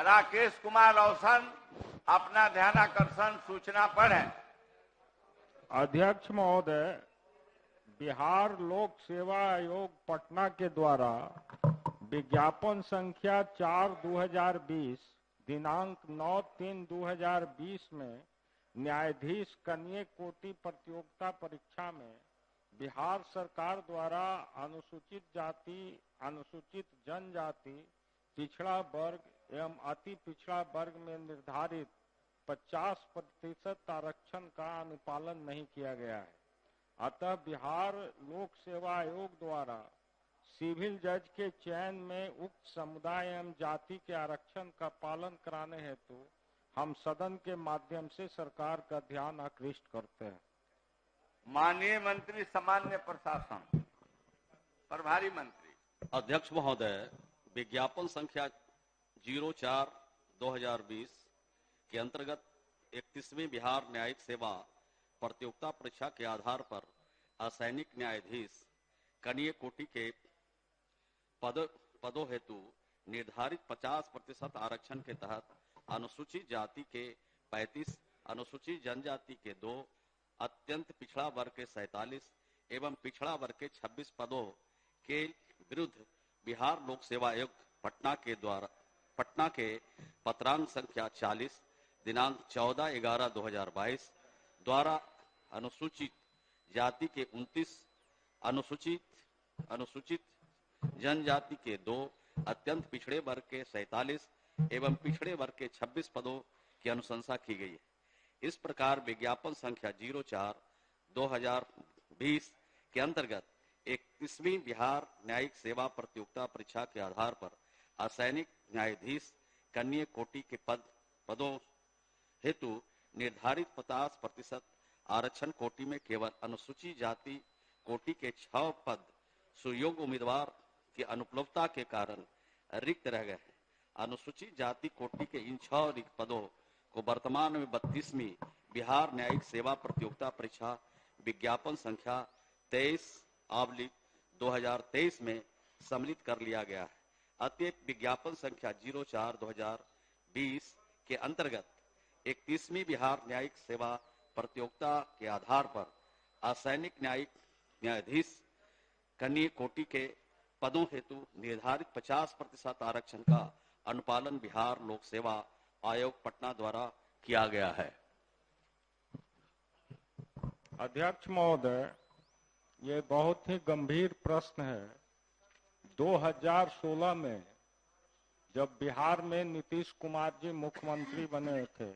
राकेश कुमार रोशन अपना ध्यानाकर्षण सूचना पढ़ें। अध्यक्ष महोदय, बिहार लोक सेवा आयोग पटना के द्वारा विज्ञापन संख्या 4/2020 दिनांक 9/3/2020 में न्यायाधीश कनीय कोटि प्रतियोगिता परीक्षा में बिहार सरकार द्वारा अनुसूचित जाति, अनुसूचित जनजाति, पिछड़ा वर्ग एवं अति पिछड़ा वर्ग में निर्धारित 50% आरक्षण का अनुपालन नहीं किया गया है। अतः बिहार लोक सेवा आयोग द्वारा सिविल जज के चयन में उक्त समुदाय एवं जाति के आरक्षण का पालन कराने हेतु हम सदन के माध्यम से सरकार का ध्यान आकृष्ट करते हैं। माननीय मंत्री सामान्य प्रशासन प्रभारी मंत्री। अध्यक्ष महोदय, विज्ञापन संख्या 04/2020 के अंतर्गत 31वीं बिहार न्यायिक सेवा प्रतियोगिता परीक्षा के आधार पर असैनिक न्यायाधीश कनीय कोटि के पदों हेतु निर्धारित 50% आरक्षण के तहत अनुसूचित जाति के 35, अनुसूचित जनजाति के 2, अत्यंत पिछड़ा वर्ग के 47 एवं पिछड़ा वर्ग के 26 पदों के विरुद्ध बिहार लोक सेवा आयोग पटना के पत्रांक संख्या 40 दिनांक 14/11/2022 द्वारा अनुसूचित जाति के 29, अनुसूचित जनजाति के 2, अत्यंत पिछड़े वर्ग के 47 एवं पिछड़े वर्ग के 26 पदों की अनुशंसा की गई है। इस प्रकार विज्ञापन संख्या 04/2020 के अंतर्गत 31वीं बिहार न्यायिक सेवा प्रतियोगिता परीक्षा के आधार पर असैनिक न्यायाधीश कनीय कोटि के पदों हेतु निर्धारित 50% आरक्षण कोटि में केवल अनुसूचित जाति कोटि के 6 पद सुयोग्य उम्मीदवार की अनुपलब्धता के कारण रिक्त रह गए हैं। अनुसूचित जाति कोटि के इन 6 रिक्त पदों को वर्तमान में 32वीं बिहार न्यायिक सेवा प्रतियोगिता परीक्षा विज्ञापन संख्या 23/2023 में सम्मिलित कर लिया गया है। अतः विज्ञापन संख्या 04/2020 के अंतर्गत 31वीं बिहार न्यायिक सेवा प्रतियोगिता के आधार पर असैनिक न्यायाधीश कनीय कोटि के पदों हेतु निर्धारित 50% आरक्षण का अनुपालन बिहार लोक सेवा आयोग पटना द्वारा किया गया है। अध्यक्ष महोदय, ये बहुत ही गंभीर प्रश्न है। 2016 में जब बिहार में नीतीश कुमार जी मुख्यमंत्री बने थे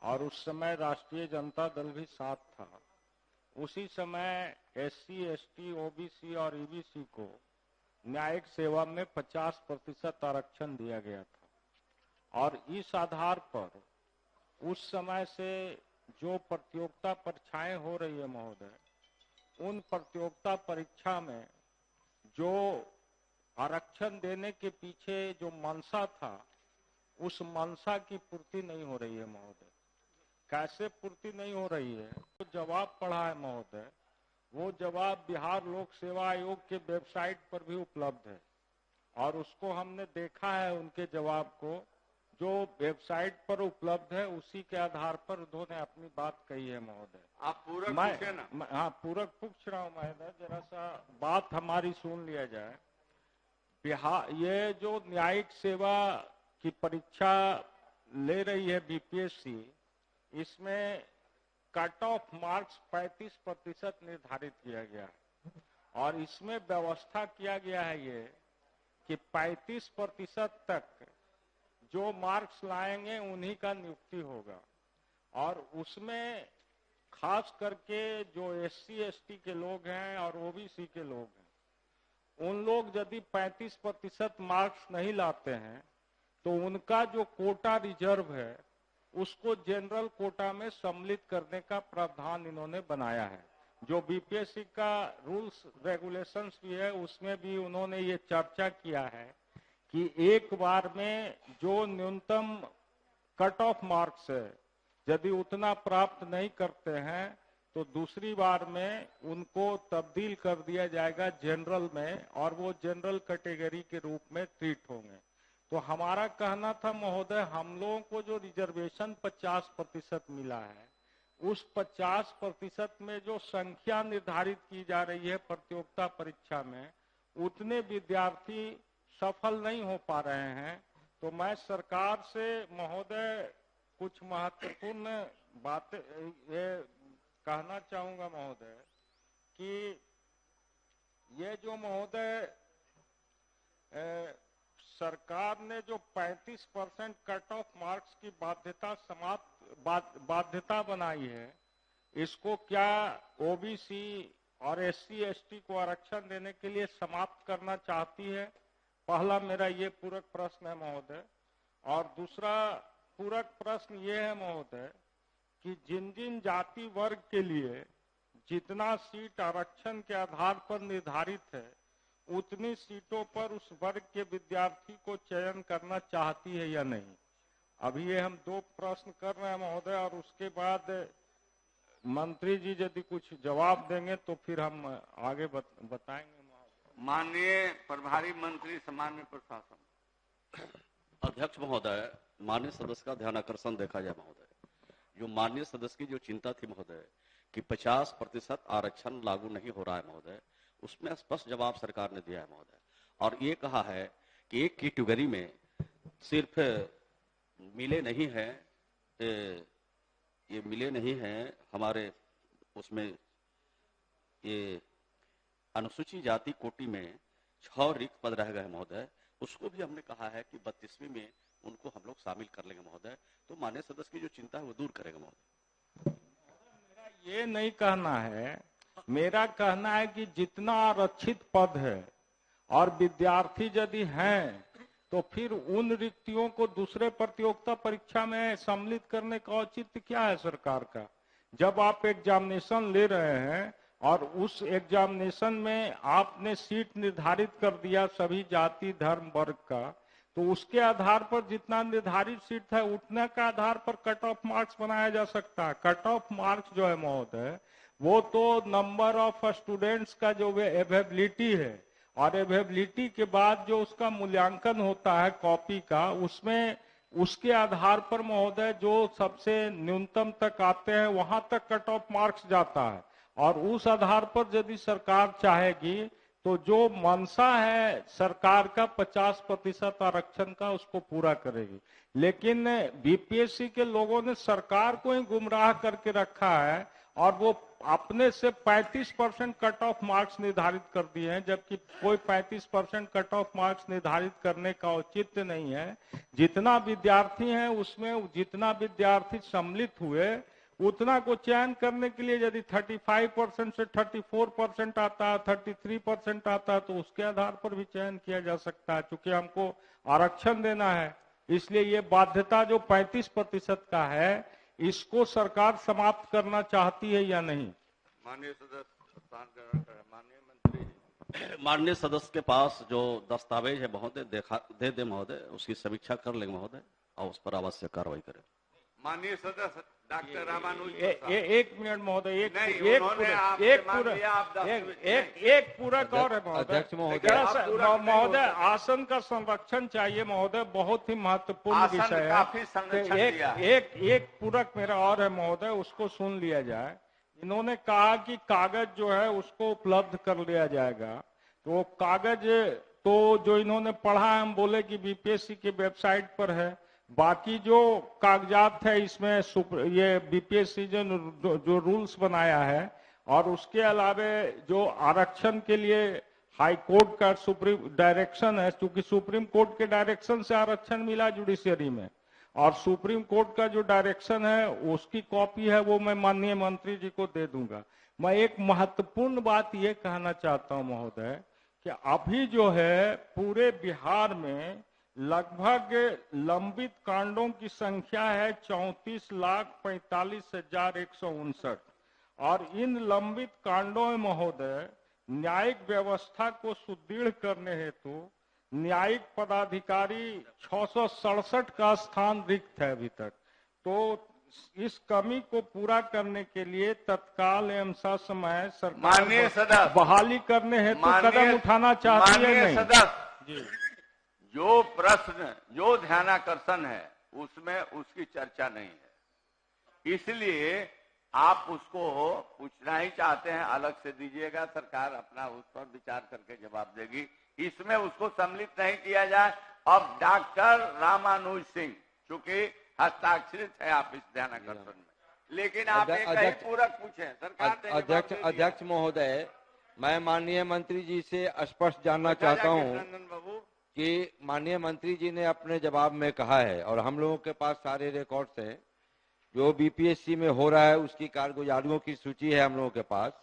और उस समय राष्ट्रीय जनता दल भी साथ था, उसी समय SC, ST, OBC और EBC को न्यायिक सेवा में 50% आरक्षण दिया गया था। और इस आधार पर उस समय से जो प्रतियोगिता परीक्षाएं हो रही है महोदय, उन प्रतियोगिता परीक्षा में जो आरक्षण देने के पीछे जो मंशा था, उस मंशा की पूर्ति नहीं हो रही है महोदय। कैसे पूर्ति नहीं हो रही है? तो जवाब पढ़ा है महोदय, वो जवाब बिहार लोक सेवा आयोग के वेबसाइट पर भी उपलब्ध है और उसको हमने देखा है। उनके जवाब को जो वेबसाइट पर उपलब्ध है उसी के आधार पर उन्होंने अपनी बात कही है महोदय। आप पूरक पूछे ना? हाँ, पूरक पूछ रहा हूँ महोदय, जरा सा बात हमारी सुन लिया जाए। बिहार ये जो न्यायिक सेवा की परीक्षा ले रही है BPSC, इसमें कट ऑफ मार्क्स 35% निर्धारित किया गया है और इसमें व्यवस्था किया गया है ये कि 35% तक जो मार्क्स लाएंगे उन्हीं का नियुक्ति होगा। और उसमें खास करके जो SC, ST के लोग हैं और OBC के लोग हैं, उन लोग यदि 35% मार्क्स नहीं लाते हैं तो उनका जो कोटा रिजर्व है उसको जनरल कोटा में सम्मिलित करने का प्रावधान इन्होंने बनाया है। जो BPSC का रूल्स रेगुलेशंस भी है उसमें भी उन्होंने ये चर्चा किया है कि एक बार में जो न्यूनतम कट ऑफ मार्क्स है, यदि उतना प्राप्त नहीं करते हैं तो दूसरी बार में उनको तब्दील कर दिया जाएगा जनरल में और वो जनरल कैटेगरी के रूप में ट्रीट होंगे। तो हमारा कहना था महोदय, हम लोगों को जो रिजर्वेशन 50% मिला है, उस 50% में जो संख्या निर्धारित की जा रही है प्रतियोगिता परीक्षा में, उतने विद्यार्थी सफल नहीं हो पा रहे हैं। तो मैं सरकार से महोदय कुछ महत्वपूर्ण बातें ये कहना चाहूंगा महोदय कि ये जो महोदय सरकार ने जो 35% कट ऑफ मार्क्स की बाध्यता बनाई है, इसको क्या ओबीसी और एससी एसटी को आरक्षण देने के लिए समाप्त करना चाहती है? पहला मेरा ये पूरक प्रश्न है महोदय। और दूसरा पूरक प्रश्न ये है महोदय कि जिन जिन जाति वर्ग के लिए जितना सीट आरक्षण के आधार पर निर्धारित है, उतनी सीटों पर उस वर्ग के विद्यार्थी को चयन करना चाहती है या नहीं? अभी ये हम 2 प्रश्न कर रहे हैं महोदय, और उसके बाद मंत्री जी यदि कुछ जवाब देंगे तो फिर हम आगे बताएंगे महोदय। माननीय प्रभारी मंत्री सामान्य प्रशासन। अध्यक्ष महोदय, माननीय सदस्य का ध्यान आकर्षण देखा जाए महोदय, जो माननीय सदस्य की जो चिंता थी महोदय कि 50% आरक्षण लागू नहीं हो रहा है महोदय, उसमें स्पष्ट जवाब सरकार ने दिया है महोदय, और ये कहा है कि एक कैटेगरी में सिर्फ मिले नहीं है, ये मिले नहीं है हमारे उसमें, ये अनुसूचित जाति कोटि में 6 रिक्त पद रह गए महोदय, उसको भी हमने कहा है कि 32वीं में उनको हम लोग शामिल कर लेंगे महोदय। तो माननीय सदस्य की जो चिंता है वो दूर करेगा महोदय। मेरा ये नहीं कहना है, मेरा कहना है कि जितना आरक्षित पद है और विद्यार्थी यदि हैं, तो फिर उन रिक्तियों को दूसरे प्रतियोगिता परीक्षा में सम्मिलित करने का औचित्य क्या है सरकार का? जब आप एग्जामिनेशन ले रहे हैं और उस एग्जामिनेशन में आपने सीट निर्धारित कर दिया सभी जाति धर्म वर्ग का, तो उसके आधार पर जितना निर्धारित सीट है उतने का आधार पर कट ऑफ मार्क्स बनाया जा सकता है। कट ऑफ मार्क्स जो है महोदय, वो तो नंबर ऑफ स्टूडेंट्स का जो अवेलेबिलिटी है, और अवेलेबिलिटी के बाद जो उसका मूल्यांकन होता है कॉपी का, उसमें उसके आधार पर महोदय जो सबसे न्यूनतम तक आते हैं वहां तक कट ऑफ मार्क्स जाता है, और उस आधार पर यदि सरकार चाहेगी तो जो मंशा है सरकार का 50% आरक्षण का, उसको पूरा करेगी। लेकिन बीपीएससी के लोगों ने सरकार को ही गुमराह करके रखा है, और वो अपने से 35% कट ऑफ मार्क्स निर्धारित कर दिए हैं, जबकि कोई 35% कट ऑफ मार्क्स निर्धारित करने का औचित्य नहीं है। जितना विद्यार्थी हैं उसमें जितना विद्यार्थी सम्मिलित हुए उतना को चयन करने के लिए यदि 35% से 34% आता है, 33% आता है, तो उसके आधार पर भी चयन किया जा सकता है। चूंकि हमको आरक्षण देना है, इसलिए ये बाध्यता जो 35% का है, इसको सरकार समाप्त करना चाहती है या नहीं? माननीय सदस्य, माननीय मंत्री। माननीय सदस्य के पास जो दस्तावेज है महोदय दे दे महोदय, उसकी समीक्षा कर लेंगे महोदय और उस पर आवश्यक कार्रवाई करें। माननीय सदस्य डॉक्टर रामानुज, एक मिनट महोदय, एक पूरक और है महोदय, आसन का संरक्षण चाहिए महोदय, बहुत ही महत्वपूर्ण विषय है। एक पूरक मेरा और है महोदय, उसको सुन लिया जाए। इन्होंने कहा कि कागज जो है उसको उपलब्ध कर लिया जाएगा, तो कागज तो जो इन्होंने पढ़ा हम बोले कि बीपीएससी के वेबसाइट पर है, बाकी जो कागजात है इसमें ये बीपीएससी जो रूल्स बनाया है, और उसके अलावे जो आरक्षण के लिए हाई कोर्ट का सुप्रीम डायरेक्शन है, क्योंकि सुप्रीम कोर्ट के डायरेक्शन से आरक्षण मिला जुडिशियरी में, और सुप्रीम कोर्ट का जो डायरेक्शन है उसकी कॉपी है, वो मैं माननीय मंत्री जी को दे दूंगा। मैं एक महत्वपूर्ण बात ये कहना चाहता हूं महोदय कि अभी जो है पूरे बिहार में लगभग लंबित कांडों की संख्या है 34,45,159, और इन लंबित कांडों में महोदय न्यायिक व्यवस्था को सुदृढ़ करने हेतु न्यायिक पदाधिकारी 667 का स्थान रिक्त है अभी तक। तो इस कमी को पूरा करने के लिए तत्काल एवं ससमय सरकार बहाली करने हेतु कदम उठाना चाहती है नहीं? सदस्य जी, जो प्रश्न, जो ध्यानाकर्षण है उसमें उसकी चर्चा नहीं है, इसलिए आप उसको पूछना ही चाहते हैं, अलग से दीजिएगा, सरकार अपना उस पर विचार करके जवाब देगी। इसमें उसको सम्मिलित नहीं किया जाए। अब डॉक्टर रामानुज सिंह, चूंकि हस्ताक्षरित है आप इस ध्यानाकर्षण में, लेकिन आप एक ही पूरक पूछे, सरकार अध्यक्ष महोदय, मैं माननीय मंत्री जी से स्पष्ट जानना चाहता हूं कि माननीय मंत्री जी ने अपने जवाब में कहा है, और हम लोगों के पास सारे रिकॉर्ड्स हैं, जो बीपीएससी में हो रहा है उसकी कारगुजारियों की सूची है हम लोगों के पास।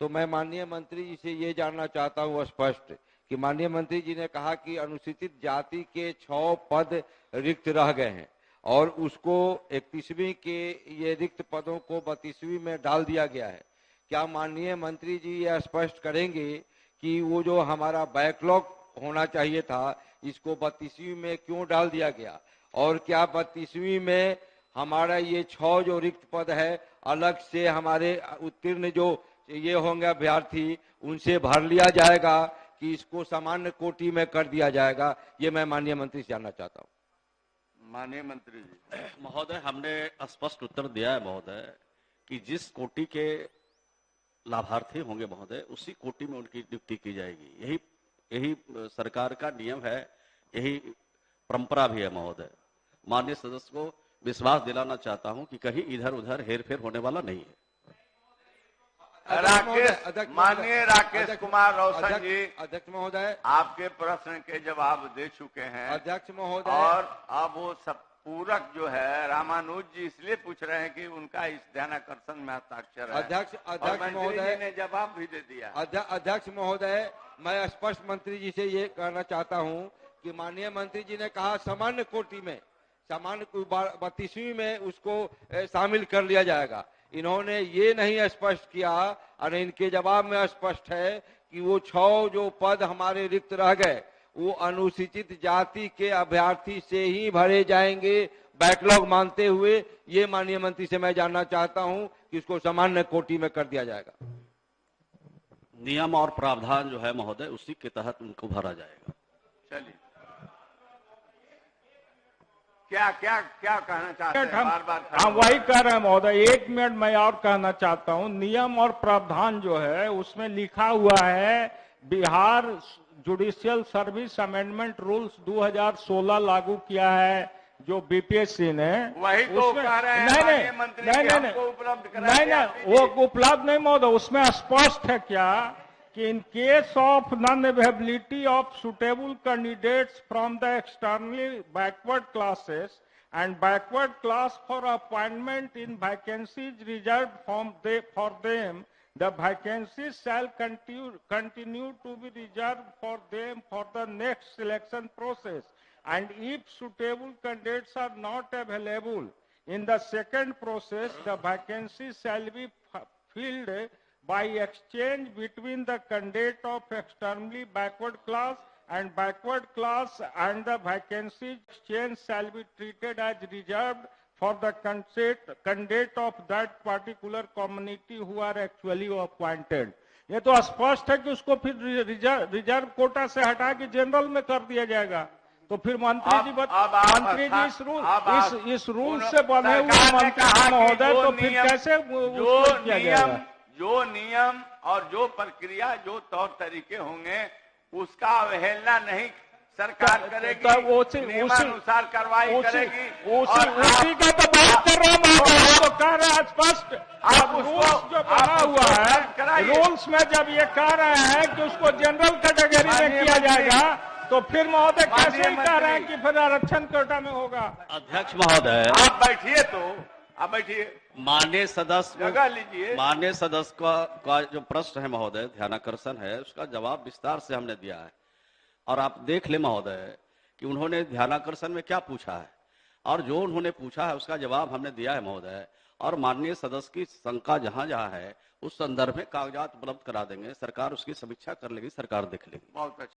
तो मैं माननीय मंत्री जी से ये जानना चाहता हूँ स्पष्ट कि माननीय मंत्री जी ने कहा कि अनुसूचित जाति के 6 पद रिक्त रह गए हैं और उसको 31वीं के ये रिक्त पदों को 32वीं में डाल दिया गया है। क्या माननीय मंत्री जी यह स्पष्ट करेंगे कि वो जो हमारा बैकलॉग होना चाहिए था इसको 32वीं में क्यों डाल दिया गया, और क्या 32वीं में हमारा ये 6 जो रिक्त पद है अलग से हमारे उत्तीर्ण जो ये होंगे अभ्यर्थी उनसे भर लिया जाएगा कि इसको सामान्य कोटि में कर दिया जाएगा? ये मैं माननीय मंत्री से जानना चाहता हूँ। माननीय मंत्री जी। महोदय, हमने स्पष्ट उत्तर दिया है महोदय कि जिस कोटि के लाभार्थी होंगे महोदय उसी कोटि में उनकी नियुक्ति की जाएगी। यही सरकार का नियम है, यही परंपरा भी है महोदय। माननीय सदस्य को विश्वास दिलाना चाहता हूं कि कहीं इधर उधर हेरफेर होने वाला नहीं है। माननीय राकेश कुमार रोशन जी, अध्यक्ष महोदय, आपके प्रश्न के जवाब दे चुके हैं अध्यक्ष महोदय, और अब वो सब पूरक जो है रामानुज जी इसलिए पूछ रहे हैं कि उनका इस ध्यानाकर्षण में हस्ताक्षर है। अध्यक्ष महोदय ने जवाब भी दे दिया। अध्यक्ष महोदय, मैं स्पष्ट मंत्री जी से ये कहना चाहता हूँ कि माननीय मंत्री जी ने कहा सामान्य कोटि में, सामान्य 32वीं में उसको शामिल कर लिया जाएगा। इन्होंने ये नहीं स्पष्ट किया, और इनके जवाब में स्पष्ट है कि वो 6 जो पद हमारे रिक्त रह गए वो अनुसूचित जाति के अभ्यर्थी से ही भरे जाएंगे बैकलॉग मानते हुए। ये माननीय मंत्री से मैं जानना चाहता हूं कि उसको सामान्य कोटि में कर दिया जाएगा। नियम और प्रावधान जो है महोदय उसी के तहत उनको भरा जाएगा। चलिए, क्या क्या क्या कहना चाहते हैं? बार-बार हम वही कह रहे हैं महोदय। 1 मिनट मैं और कहना चाहता हूं। नियम और प्रावधान जो है उसमें लिखा हुआ है Bihar judicial service amendment rules 2016 लागू किया है जो बीपीएससी ने। वही तो कह रहे हैं माननीय मंत्री कि हमको उपलब्ध कराया गया। वो उपलब्ध नहीं महोदय, उसमें स्पष्ट है क्या कि in case of non-availability of suitable candidates from the externally backward classes and backward class for appointment in vacancies reserved for them, the vacancies shall continue to be reserved for them for the next selection process. And if suitable candidates are not available in the second process, the vacancies shall be filled by exchange between the candidate of extremely backward class and backward class, and the vacancy exchange shall be treated as reserved for the candidate of that particular community who are actually appointed. ये तो स्पष्ट है कि उसको फिर reserve Kota से हटा के जनरल में कर दिया जाएगा। तो फिर मंत्री जी इस रूल से बने हुए मंत्री महोदय तो फिर कैसे किया जाएगा? जो नियम और जो प्रक्रिया, जो तौर तरीके होंगे उसका अवहेलना नहीं सरकार करेगी, नियमानुसार कार्रवाई करेगी। उसी का तो बात कर रहा हूँ, तो कह रहे हैं स्पष्ट। अब रूल्स जो बना हुआ है, रूल्स में जब ये कह रहे हैं कि उसको जनरल कैटेगरी में किया जाएगा, तो फिर महोदय कैसे कह रहे हैं कि फिर आरक्षण कोटा में होगा? अध्यक्ष महोदय, आप बैठिए, तो आप बैठिए। माननीय सदस्य जगह लीजिए। माननीय सदस्य का जो प्रश्न है महोदय, ध्यानाकर्षण है, उसका जवाब विस्तार से हमने दिया है। और आप देख ले महोदय कि उन्होंने ध्यानाकर्षण में क्या पूछा है, और जो उन्होंने पूछा है उसका जवाब हमने दिया है महोदय। और माननीय सदस्य की शंका जहां जहां है उस संदर्भ में कागजात उपलब्ध करा देंगे, सरकार उसकी समीक्षा कर लेगी, सरकार देख लेगी। बहुत अच्छा।